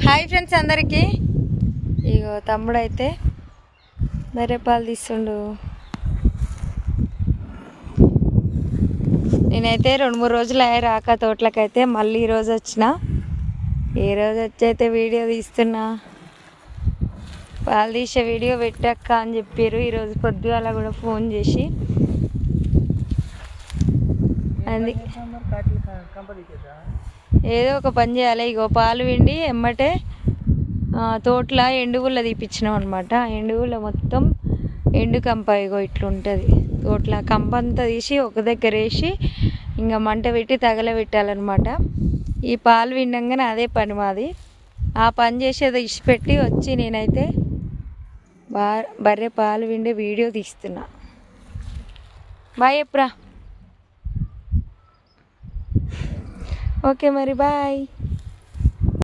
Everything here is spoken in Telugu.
హాయ్ ఫ్రెండ్స్ అందరికీ. ఇగో తమ్ముడైతే బర్రె పాలు తీస్తుండు. నేనైతే 2-3 రోజులు అయ్యా రాక తోటలకైతే, మళ్ళీ ఈరోజు వచ్చిన. ఈ రోజు వచ్చైతే వీడియో తీస్తున్నా. పాలు తీసే వీడియో పెట్టక్క అని చెప్పారు ఈరోజు పొద్దుగాల కూడా ఫోన్ చేసి. ఏదో ఒక పని చేయాలి. ఇగో పాలు పిండి ఎమ్మటే తోటలో ఎండుగుల్ల తీపిచ్చినాం అనమాట. ఎండుగుల్ల మొత్తం ఎండు కంప ఇగో ఇట్లుంటుంది. తోటలో కంప అంతా తీసి ఒక దగ్గర వేసి ఇంకా మంట పెట్టి తగలబెట్టాలన్నమాట. ఈ పాలు పిండంగానే అదే పని మాది. ఆ పని చేసేది ఇచ్చిపెట్టి వచ్చి నేనైతే బర్రె పాలు పిండే వీడియో తీస్తున్నా. బాయ్ ఎప్రా. ఓకే మరి బాయ్.